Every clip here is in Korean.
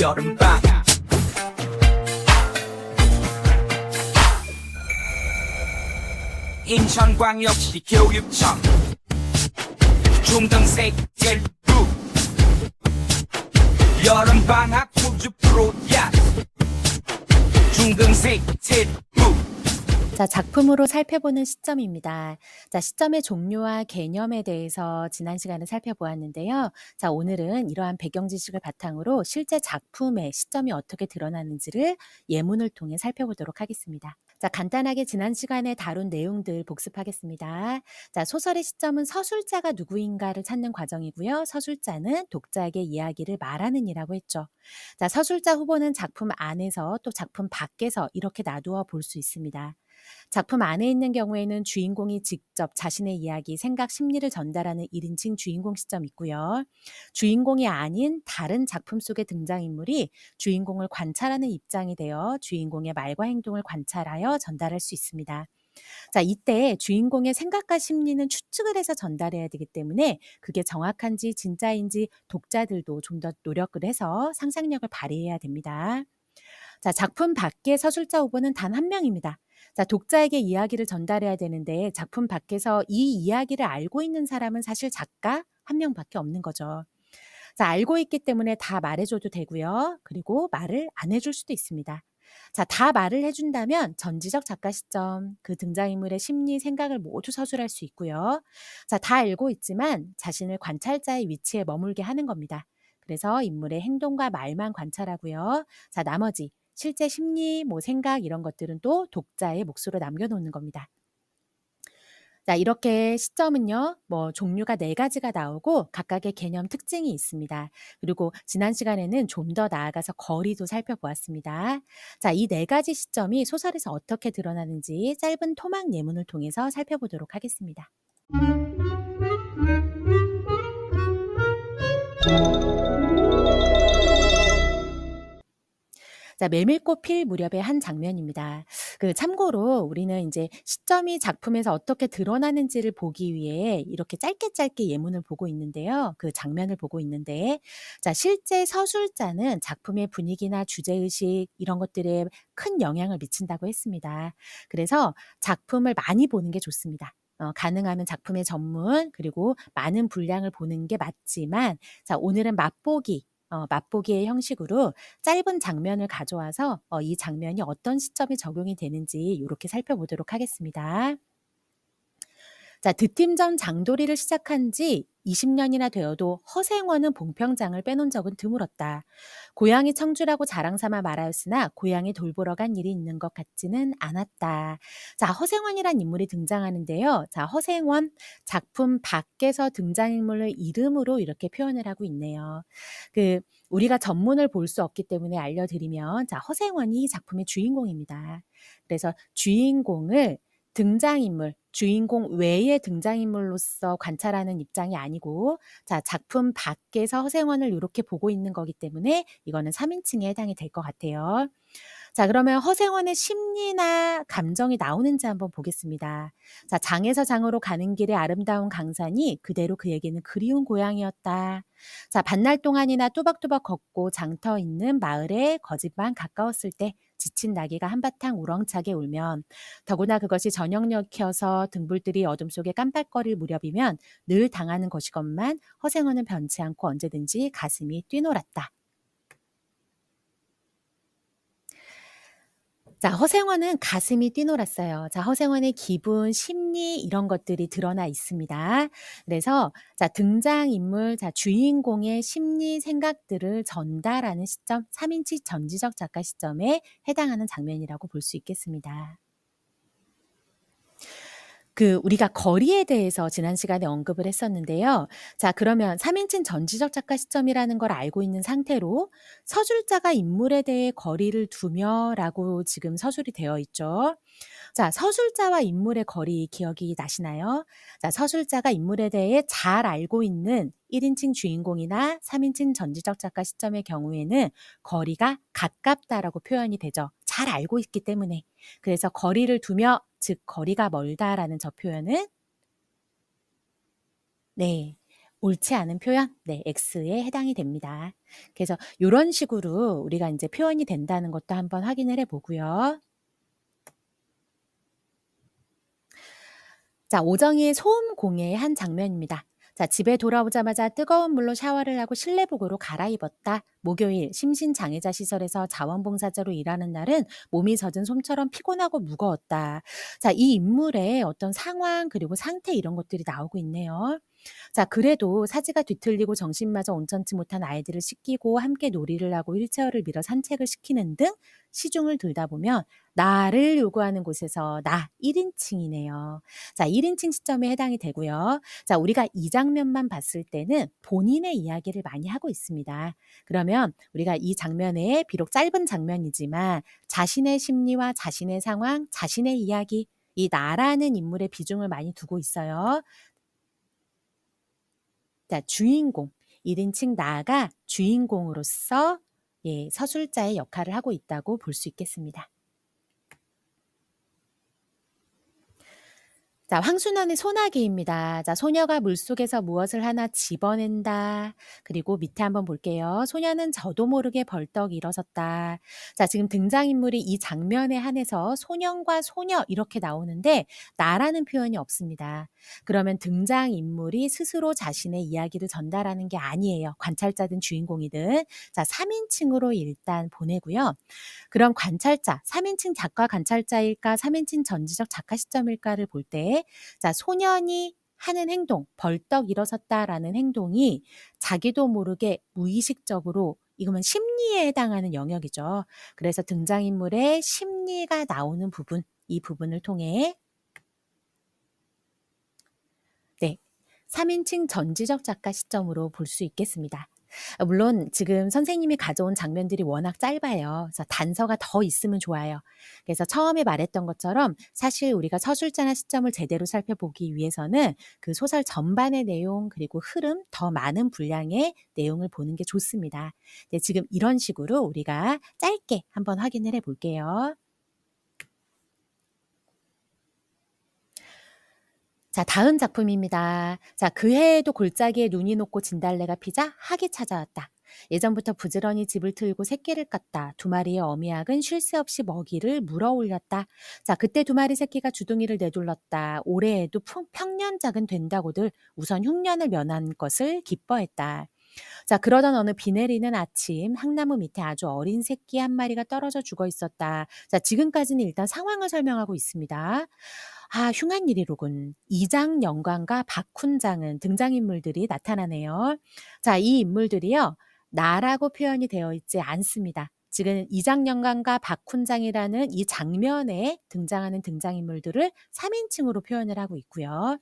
여름방학 인천광역시 교육청 중등생 젤부 여름방학 우주 프로야 중등생 젤부. 자, 작품으로 살펴보는 시점입니다. 자, 시점의 종류와 개념에 대해서 지난 시간에 살펴보았는데요. 자, 오늘은 이러한 배경 지식을 바탕으로 실제 작품의 시점이 어떻게 드러나는지를 예문을 통해 살펴보도록 하겠습니다. 자, 간단하게 지난 시간에 다룬 내용들 복습하겠습니다. 자, 소설의 시점은 서술자가 누구인가를 찾는 과정이고요. 서술자는 독자에게 이야기를 말하는 이라고 했죠. 자, 서술자 후보는 작품 안에서 또 작품 밖에서 이렇게 나누어 볼 수 있습니다. 작품 안에 있는 경우에는 주인공이 직접 자신의 이야기, 생각, 심리를 전달하는 1인칭 주인공 시점이 있고요. 주인공이 아닌 다른 작품 속의 등장인물이 주인공을 관찰하는 입장이 되어 주인공의 말과 행동을 관찰하여 전달할 수 있습니다. 자, 이때 주인공의 생각과 심리는 추측을 해서 전달해야 되기 때문에 그게 정확한지 진짜인지 독자들도 좀 더 노력을 해서 상상력을 발휘해야 됩니다. 자, 작품 밖의 서술자 후보는 단 한 명입니다. 자, 독자에게 이야기를 전달해야 되는데 작품 밖에서 이 이야기를 알고 있는 사람은 사실 작가 한 명밖에 없는 거죠. 자, 알고 있기 때문에 다 말해줘도 되고요. 그리고 말을 안 해줄 수도 있습니다. 자, 다 말을 해준다면 전지적 작가 시점, 그 등장인물의 심리, 생각을 모두 서술할 수 있고요. 자, 다 알고 있지만 자신을 관찰자의 위치에 머물게 하는 겁니다. 그래서 인물의 행동과 말만 관찰하고요. 자, 나머지 실제 심리, 생각 이런 것들은 또 독자의 몫으로 남겨놓는 겁니다. 자, 이렇게 시점은요, 종류가 4가지가 나오고 각각의 개념 특징이 있습니다. 그리고 지난 시간에는 좀 더 나아가서 거리도 살펴보았습니다. 자, 이 4가지 시점이 소설에서 어떻게 드러나는지 짧은 토막 예문을 통해서 살펴보도록 하겠습니다. 자, 메밀꽃 필 무렵의 한 장면입니다. 참고로 우리는 이제 시점이 작품에서 어떻게 드러나는지를 보기 위해 이렇게 짧게 예문을 보고 있는데요. 그 장면을 보고 있는데, 자, 실제 서술자는 작품의 분위기나 주제의식 이런 것들에 큰 영향을 미친다고 했습니다. 그래서 작품을 많이 보는 게 좋습니다. 가능하면 작품의 전문 그리고 많은 분량을 보는 게 맞지만, 자, 오늘은 맛보기의 형식으로 짧은 장면을 가져와서 이 장면이 어떤 시점에 적용이 되는지 이렇게 살펴보도록 하겠습니다. 자, 득템전 장도리를 시작한 지 20년이나 되어도 허생원은 봉평장을 빼놓은 적은 드물었다. 고향이 청주라고 자랑삼아 말하였으나 고향에 돌보러 간 일이 있는 것 같지는 않았다. 자, 허생원이란 인물이 등장하는데요. 자, 허생원 작품 밖에서 등장인물을 이름으로 이렇게 표현을 하고 있네요. 우리가 전문을 볼 수 없기 때문에 알려드리면, 자, 허생원이 작품의 주인공입니다. 그래서 주인공을 주인공 외의 등장인물로서 관찰하는 입장이 아니고, 자, 작품 밖에서 허생원을 이렇게 보고 있는 거기 때문에 이거는 3인칭에 해당이 될 것 같아요. 자, 그러면 허생원의 심리나 감정이 나오는지 한번 보겠습니다. 자, 장에서 장으로 가는 길에 아름다운 강산이 그대로 그에게는 그리운 고향이었다. 자, 반날 동안이나 또박또박 걷고 장터 있는 마을에 거짓만 가까웠을 때 지친 나귀가 한바탕 우렁차게 울면, 더구나 그것이 저녁녘이어서 등불들이 어둠 속에 깜빡거릴 무렵이면 늘 당하는 것이건만 허생원은 변치 않고 언제든지 가슴이 뛰놀았다. 자, 허생원은 가슴이 뛰놀았어요. 자, 허생원의 기분, 심리 이런 것들이 드러나 있습니다. 그래서 자, 등장인물, 자, 주인공의 심리, 생각들을 전달하는 시점, 3인칭 전지적 작가 시점에 해당하는 장면이라고 볼 수 있겠습니다. 우리가 거리에 대해서 지난 시간에 언급을 했었는데요. 자, 그러면 3인칭 전지적 작가 시점이라는 걸 알고 있는 상태로 서술자가 인물에 대해 거리를 두며라고 지금 서술이 되어 있죠. 자, 서술자와 인물의 거리 기억이 나시나요? 자, 서술자가 인물에 대해 잘 알고 있는 1인칭 주인공이나 3인칭 전지적 작가 시점의 경우에는 거리가 가깝다라고 표현이 되죠. 잘 알고 있기 때문에. 그래서 거리를 두며, 즉 거리가 멀다라는 저 표현은 네, 옳지 않은 표현, 네, X에 해당이 됩니다. 그래서 요런 식으로 우리가 인제 표현이 된다는 것도 한번 확인을 해 보고요. 자, 오정희의 소음 공예의 한 장면입니다. 자, 집에 돌아오자마자 뜨거운 물로 샤워를 하고 실내복으로 갈아입었다. 목요일 심신장애자 시설에서 자원봉사자로 일하는 날은 몸이 젖은 솜처럼 피곤하고 무거웠다. 자, 이 인물의 어떤 상황 그리고 상태 이런 것들이 나오고 있네요. 자, 그래도 사지가 뒤틀리고 정신마저 온전치 못한 아이들을 씻기고 함께 놀이를 하고 휠체어를 밀어 산책을 시키는 등 시중을 들다 보면 나를 요구하는 곳에서 나 1인칭이네요. 자, 1인칭 시점에 해당이 되고요. 자, 우리가 이 장면만 봤을 때는 본인의 이야기를 많이 하고 있습니다. 그러면 우리가 이 장면에 비록 짧은 장면이지만 자신의 심리와 자신의 상황, 자신의 이야기, 이 나라는 인물의 비중을 많이 두고 있어요. 자, 주인공, 1인칭 나가 주인공으로서 예, 서술자의 역할을 하고 있다고 볼 수 있겠습니다. 자, 황순원의 소나기입니다. 자, 소녀가 물속에서 무엇을 하나 집어낸다. 그리고 밑에 한번 볼게요. 소녀는 저도 모르게 벌떡 일어섰다. 자, 지금 등장인물이 이 장면에 한해서 소년과 소녀 이렇게 나오는데 나라는 표현이 없습니다. 그러면 등장인물이 스스로 자신의 이야기를 전달하는 게 아니에요. 관찰자든 주인공이든. 자, 3인칭으로 일단 보내고요. 그럼 관찰자, 3인칭 작가 관찰자일까, 3인칭 전지적 작가 시점일까를 볼 때, 자, 소년이 하는 행동, 벌떡 일어섰다라는 행동이 자기도 모르게 무의식적으로 이거면 심리에 해당하는 영역이죠. 그래서 등장인물의 심리가 나오는 부분, 이 부분을 통해 네, 3인칭 전지적 작가 시점으로 볼 수 있겠습니다. 물론 지금 선생님이 가져온 장면들이 워낙 짧아요. 그래서 단서가 더 있으면 좋아요. 그래서 처음에 말했던 것처럼 사실 우리가 서술자나 시점을 제대로 살펴보기 위해서는 그 소설 전반의 내용 그리고 흐름 더 많은 분량의 내용을 보는 게 좋습니다. 네, 지금 이런 식으로 우리가 짧게 한번 확인을 해 볼게요. 자, 다음 작품입니다. 자, 그 해에도 골짜기에 눈이 녹고 진달래가 피자 학이 찾아왔다. 예전부터 부지런히 집을 틀고 새끼를 깠다. 두 마리의 어미학은 쉴 새 없이 먹이를 물어 올렸다. 자, 그때 두 마리 새끼가 주둥이를 내둘렀다. 올해에도 평년작은 된다고들 우선 흉년을 면한 것을 기뻐했다. 자, 그러던 어느 비 내리는 아침 향나무 밑에 아주 어린 새끼 한 마리가 떨어져 죽어 있었다. 자, 지금까지는 일단 상황을 설명하고 있습니다. 아, 흉한 일이로군. 이장 영광과 박훈장은 등장인물들이 나타나네요. 자, 이 인물들이요. 나라고 표현이 되어 있지 않습니다. 지금 이장 영광과 박훈장이라는 이 장면에 등장하는 등장인물들을 3인칭으로 표현을 하고 있고요.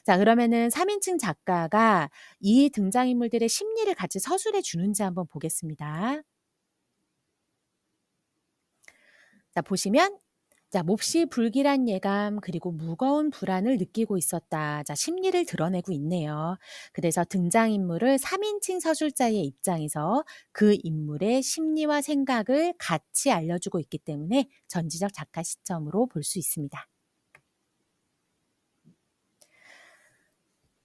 자, 그러면은 3인칭 작가가 이 등장인물들의 심리를 같이 서술해 주는지 한번 보겠습니다. 자, 보시면 자, 몹시 불길한 예감 그리고 무거운 불안을 느끼고 있었다. 자, 심리를 드러내고 있네요. 그래서 등장인물을 3인칭 서술자의 입장에서 그 인물의 심리와 생각을 같이 알려주고 있기 때문에 전지적 작가 시점으로 볼 수 있습니다.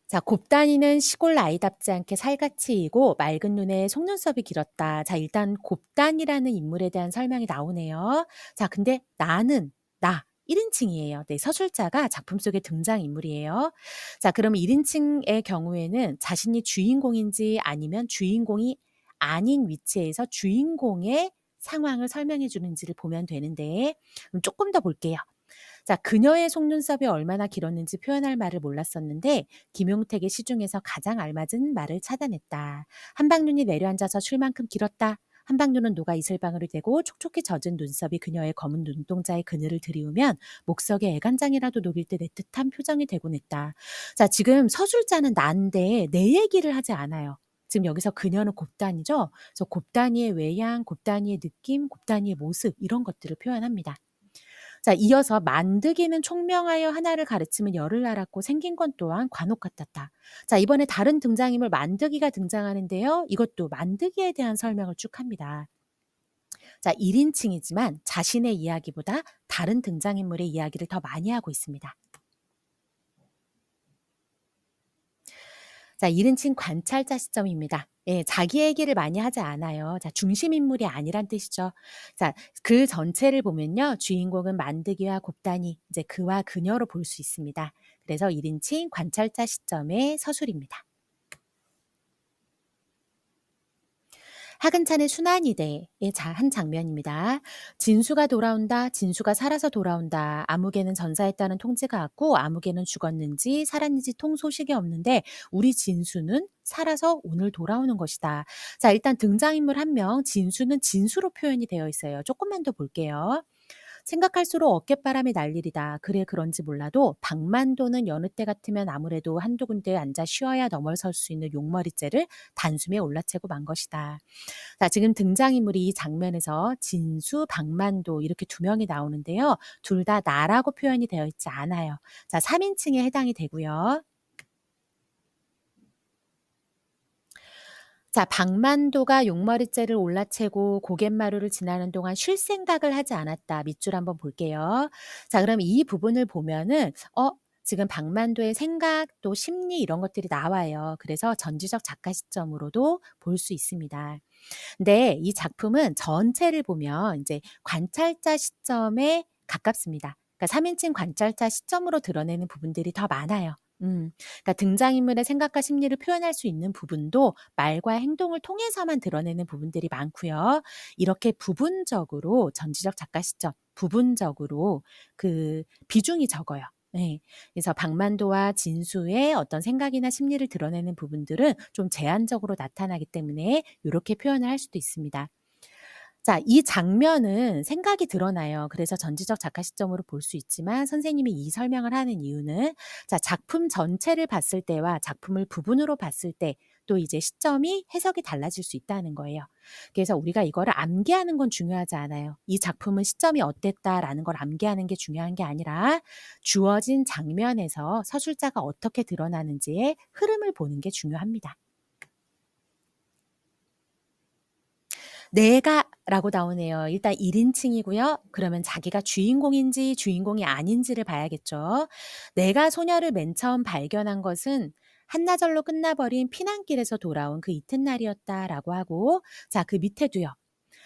자, 곱다니는 시골 아이답지 않게 살갗이이고 맑은 눈에 속눈썹이 길었다. 자, 일단 곱단이라는 인물에 대한 설명이 나오네요. 자, 근데 나는 나 1인칭이에요. 네, 서술자가 작품 속의 등장인물이에요. 자, 그럼 1인칭의 경우에는 자신이 주인공인지 아니면 주인공이 아닌 위치에서 주인공의 상황을 설명해 주는지를 보면 되는데 그럼 조금 더 볼게요. 자, 그녀의 속눈썹이 얼마나 길었는지 표현할 말을 몰랐었는데 김용택의 시 중에서 가장 알맞은 말을 찾아냈다. 한방눈이 내려앉아서 쉴 만큼 길었다. 한방눈은 녹아 이슬방울이 되고 촉촉히 젖은 눈썹이 그녀의 검은 눈동자의 그늘을 들이우면 목석의 애간장이라도 녹일 듯 애틋한 표정이 되곤 했다. 자, 지금 서술자는 난데 내 얘기를 하지 않아요. 지금 여기서 그녀는 곱단이죠. 그래서 곱단이의 외양, 곱단이의 느낌, 곱단이의 모습 이런 것들을 표현합니다. 자, 이어서 만드기는 총명하여 하나를 가르치면 열을 알았고 생긴 건 또한 관옥 같았다. 자, 이번에 다른 등장인물 만드기가 등장하는데요. 이것도 만드기에 대한 설명을 쭉 합니다. 자, 1인칭이지만 자신의 이야기보다 다른 등장인물의 이야기를 더 많이 하고 있습니다. 자, 1인칭 관찰자 시점입니다. 예, 자기 얘기를 많이 하지 않아요. 자, 중심 인물이 아니란 뜻이죠. 자, 그 전체를 보면요. 주인공은 만드기와 곱다니 이제 그와 그녀로 볼 수 있습니다. 그래서 1인칭 관찰자 시점의 서술입니다. 하근찬의 순환이대의 한 장면입니다. 진수가 돌아온다. 진수가 살아서 돌아온다. 아무개는 전사했다는 통지가 왔고 아무개는 죽었는지 살았는지 통 소식이 없는데 우리 진수는 살아서 오늘 돌아오는 것이다. 자, 일단 등장인물 한 명 진수는 진수로 표현이 되어 있어요. 조금만 더 볼게요. 생각할수록 어깨바람이 날 일이다. 그래 그런지 몰라도 박만도는 여느 때 같으면 아무래도 한두 군데에 앉아 쉬어야 넘어설 수 있는 용머리째를 단숨에 올라채고 만 것이다. 자, 지금 등장인물이 이 장면에서 진수, 박만도 이렇게 두 명이 나오는데요. 둘 다 나라고 표현이 되어 있지 않아요. 자, 3인칭에 해당이 되고요. 자, 박만도가 용머리째를 올라채고 고갯마루를 지나는 동안 쉴 생각을 하지 않았다. 밑줄 한번 볼게요. 자, 그럼 이 부분을 보면은 지금 박만도의 생각 또 심리 이런 것들이 나와요. 그래서 전지적 작가 시점으로도 볼 수 있습니다. 근데 이 작품은 전체를 보면 이제 관찰자 시점에 가깝습니다. 그러니까 3인칭 관찰자 시점으로 드러내는 부분들이 더 많아요. 그러니까 등장인물의 생각과 심리를 표현할 수 있는 부분도 말과 행동을 통해서만 드러내는 부분들이 많고요. 이렇게 부분적으로 전지적 작가 시점, 부분적으로 그 비중이 적어요. 네. 그래서 박만도와 진수의 어떤 생각이나 심리를 드러내는 부분들은 좀 제한적으로 나타나기 때문에 이렇게 표현을 할 수도 있습니다. 자, 이 장면은 생각이 드러나요. 그래서 전지적 작가 시점으로 볼 수 있지만 선생님이 이 설명을 하는 이유는 자, 작품 전체를 봤을 때와 작품을 부분으로 봤을 때 또 이제 시점이 해석이 달라질 수 있다는 거예요. 그래서 우리가 이거를 암기하는 건 중요하지 않아요. 이 작품은 시점이 어땠다라는 걸 암기하는 게 중요한 게 아니라 주어진 장면에서 서술자가 어떻게 드러나는지의 흐름을 보는 게 중요합니다. 내가라고 나오네요. 일단 1인칭이고요. 그러면 자기가 주인공인지 주인공이 아닌지를 봐야겠죠. 내가 소녀를 맨 처음 발견한 것은 한나절로 끝나버린 피난길에서 돌아온 그 이튿날이었다라고 하고 자, 그 밑에도요.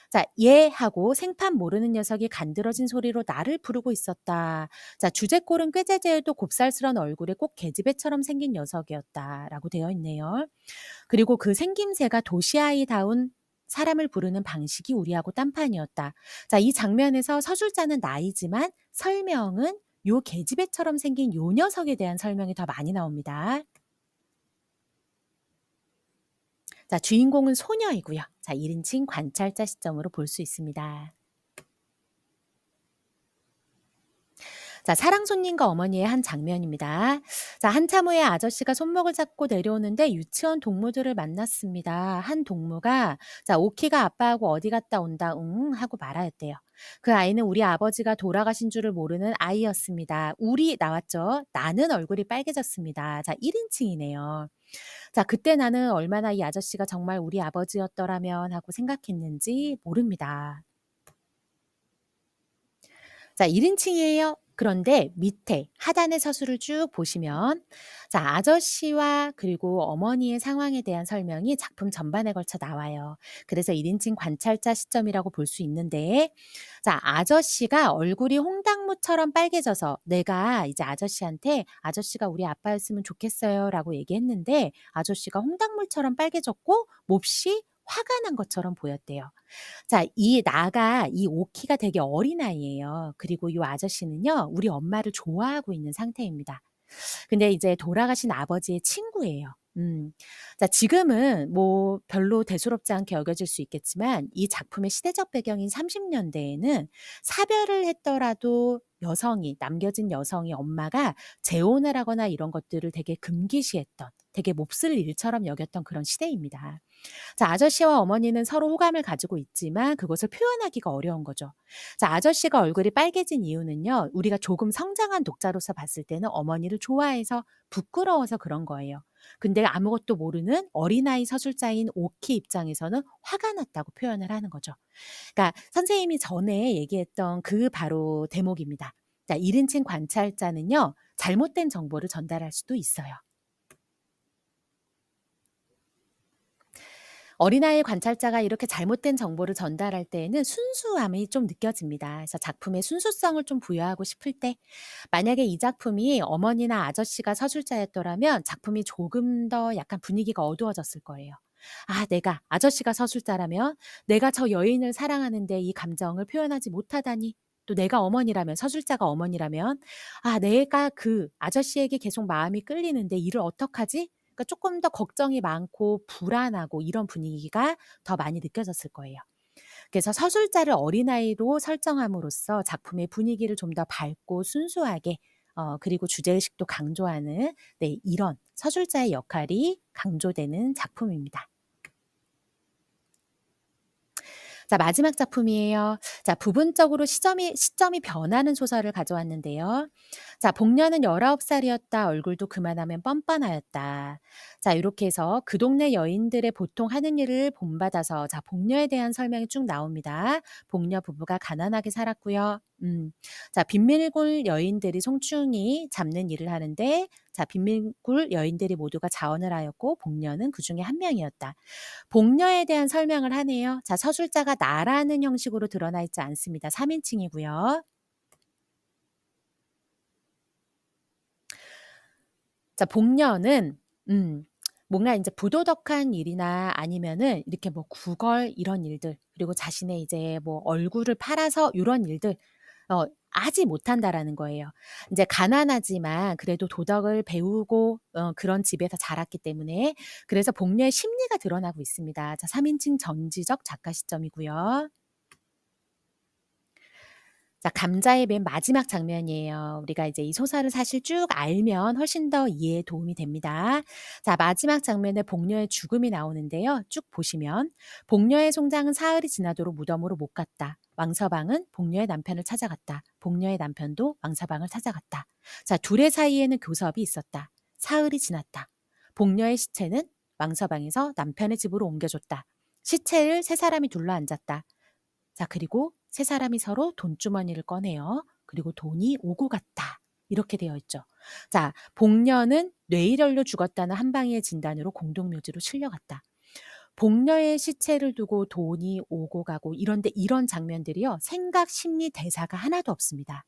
자, 얘하고 생판 모르는 녀석이 간드러진 소리로 나를 부르고 있었다. 자, 주제꼴은 꾀재재해도 곱살스런 얼굴에 꼭 계집애처럼 생긴 녀석이었다라고 되어 있네요. 그리고 그 생김새가 도시아이다운 사람을 부르는 방식이 우리하고 딴판이었다. 자, 이 장면에서 서술자는 나이지만 설명은 요 계집애처럼 생긴 요 녀석에 대한 설명이 더 많이 나옵니다. 자, 주인공은 소녀이고요. 자, 1인칭 관찰자 시점으로 볼 수 있습니다. 자, 사랑 손님과 어머니의 한 장면입니다. 자, 한참 후에 아저씨가 손목을 잡고 내려오는데 유치원 동무들을 만났습니다. 한 동무가 자, 오키가 아빠하고 어디 갔다 온다 응 하고 말하였대요. 그 아이는 우리 아버지가 돌아가신 줄을 모르는 아이였습니다. 우리 나왔죠. 나는 얼굴이 빨개졌습니다. 자, 1인칭이네요. 자, 그때 나는 얼마나 이 아저씨가 정말 우리 아버지였더라면 하고 생각했는지 모릅니다. 자, 1인칭이에요. 그런데 밑에 하단의 서술을 쭉 보시면 자, 아저씨와 그리고 어머니의 상황에 대한 설명이 작품 전반에 걸쳐 나와요. 그래서 1인칭 관찰자 시점이라고 볼 수 있는데 자, 아저씨가 얼굴이 홍당무처럼 빨개져서 내가 이제 아저씨한테 "아저씨가 우리 아빠였으면 좋겠어요."라고 얘기했는데 아저씨가 홍당무처럼 빨개졌고 몹시 화가 난 것처럼 보였대요. 자, 이 오키가 되게 어린아이예요. 그리고 이 아저씨는요. 우리 엄마를 좋아하고 있는 상태입니다. 근데 이제 돌아가신 아버지의 친구예요. 자, 지금은 뭐 별로 대수롭지 않게 여겨질 수 있겠지만 이 작품의 시대적 배경인 30년대에는 사별을 했더라도 여성이 남겨진 여성이 엄마가 재혼을 하거나 이런 것들을 되게 금기시했던 되게 몹쓸 일처럼 여겼던 그런 시대입니다. 자, 아저씨와 어머니는 서로 호감을 가지고 있지만 그것을 표현하기가 어려운 거죠. 자, 아저씨가 얼굴이 빨개진 이유는요. 우리가 조금 성장한 독자로서 봤을 때는 어머니를 좋아해서 부끄러워서 그런 거예요. 근데 아무것도 모르는 어린아이 서술자인 오키 입장에서는 화가 났다고 표현을 하는 거죠. 그러니까 선생님이 전에 얘기했던 그 바로 대목입니다. 자, 1인칭 관찰자는요. 잘못된 정보를 전달할 수도 있어요. 어린아이 관찰자가 이렇게 잘못된 정보를 전달할 때에는 순수함이 좀 느껴집니다. 그래서 작품의 순수성을 좀 부여하고 싶을 때, 만약에 이 작품이 어머니나 아저씨가 서술자였더라면 작품이 조금 더 약간 분위기가 어두워졌을 거예요. 아, 내가 아저씨가 서술자라면 내가 저 여인을 사랑하는데 이 감정을 표현하지 못하다니. 또 내가 어머니라면, 서술자가 어머니라면, 아, 내가 그 아저씨에게 계속 마음이 끌리는데 이를 어떡하지? 그러니까 조금 더 걱정이 많고 불안하고 이런 분위기가 더 많이 느껴졌을 거예요. 그래서 서술자를 어린아이로 설정함으로써 작품의 분위기를 좀 더 밝고 순수하게, 그리고 주제의식도 강조하는, 네, 이런 서술자의 역할이 강조되는 작품입니다. 자, 마지막 작품이에요. 자, 부분적으로 시점이 변하는 소설을 가져왔는데요. 자, 복녀는 19살이었다. 얼굴도 그만하면 뻔뻔하였다. 자, 이렇게 해서 그 동네 여인들의 보통 하는 일을 본받아서, 자, 복녀에 대한 설명이 쭉 나옵니다. 복녀 부부가 가난하게 살았고요. 자, 빈민굴 여인들이 송충이 잡는 일을 하는데, 자, 빈민굴 여인들이 모두가 자원을 하였고 복녀는 그 중에 한 명이었다. 복녀에 대한 설명을 하네요. 자, 서술자가 나라는 형식으로 드러나 있지 않습니다. 3인칭이고요. 자, 복녀는 뭔가 이제 부도덕한 일이나 아니면은 이렇게 뭐 구걸 이런 일들, 그리고 자신의 이제 뭐 얼굴을 팔아서 요런 일들 하지 못한다라는 거예요. 이제 가난하지만 그래도 도덕을 배우고 그런 집에서 자랐기 때문에, 그래서 복녀의 심리가 드러나고 있습니다. 자, 3인칭 전지적 작가 시점이고요. 자, 감자의 맨 마지막 장면이에요. 우리가 이제 이 소설을 사실 쭉 알면 훨씬 더 이해에 도움이 됩니다. 자, 마지막 장면에 복녀의 죽음이 나오는데요. 쭉 보시면 복녀의 송장은 사흘이 지나도록 무덤으로 못 갔다. 왕서방은 복녀의 남편을 찾아갔다. 복녀의 남편도 왕서방을 찾아갔다. 자, 둘의 사이에는 교섭이 있었다. 사흘이 지났다. 복녀의 시체는 왕서방에서 남편의 집으로 옮겨줬다. 시체를 세 사람이 둘러앉았다. 자, 그리고 세 사람이 서로 돈주머니를 꺼내요. 그리고 돈이 오고 갔다. 이렇게 되어 있죠. 자, 복녀는 뇌일혈로 죽었다는 한방의 진단으로 공동묘지로 실려갔다. 복녀의 시체를 두고 돈이 오고 가고 이런데 이런 장면들이요. 생각, 심리, 대사가 하나도 없습니다.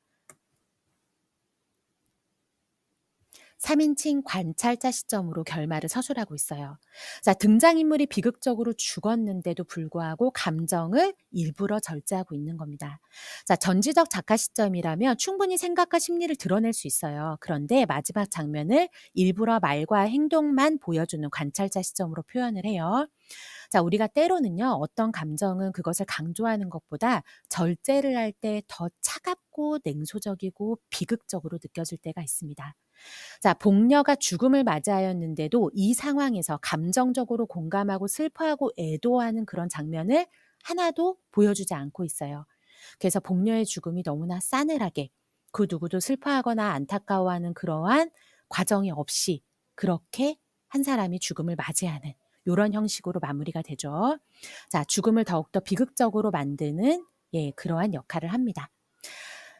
3인칭 관찰자 시점으로 결말을 서술하고 있어요. 자, 등장인물이 비극적으로 죽었는데도 불구하고 감정을 일부러 절제하고 있는 겁니다. 자, 전지적 작가 시점이라면 충분히 생각과 심리를 드러낼 수 있어요. 그런데 마지막 장면을 일부러 말과 행동만 보여주는 관찰자 시점으로 표현을 해요. 자, 우리가 때로는요, 어떤 감정은 그것을 강조하는 것보다 절제를 할 때 더 차갑고 냉소적이고 비극적으로 느껴질 때가 있습니다. 자, 복녀가 죽음을 맞이하였는데도 이 상황에서 감정적으로 공감하고 슬퍼하고 애도하는 그런 장면을 하나도 보여주지 않고 있어요. 그래서 복녀의 죽음이 너무나 싸늘하게, 그 누구도 슬퍼하거나 안타까워하는 그러한 과정이 없이 그렇게 한 사람이 죽음을 맞이하는 요런 형식으로 마무리가 되죠. 자, 죽음을 더욱더 비극적으로 만드는, 예, 그러한 역할을 합니다.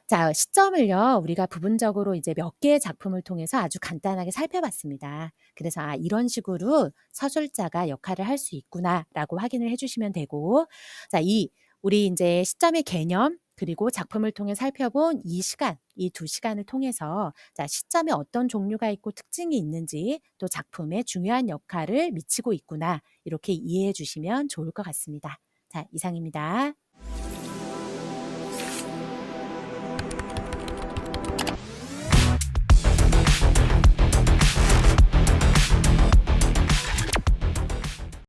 자, 시점을요, 우리가 부분적으로 이제 몇 개의 작품을 통해서 아주 간단하게 살펴봤습니다. 그래서 이런 식으로 서술자가 역할을 할 수 있구나라고 확인을 해주시면 되고, 자, 우리 이제 시점의 개념, 그리고 작품을 통해 살펴본 이 시간, 이 2시간을 통해서, 자, 시점에 어떤 종류가 있고 특징이 있는지, 또 작품에 중요한 역할을 미치고 있구나, 이렇게 이해해 주시면 좋을 것 같습니다. 자, 이상입니다.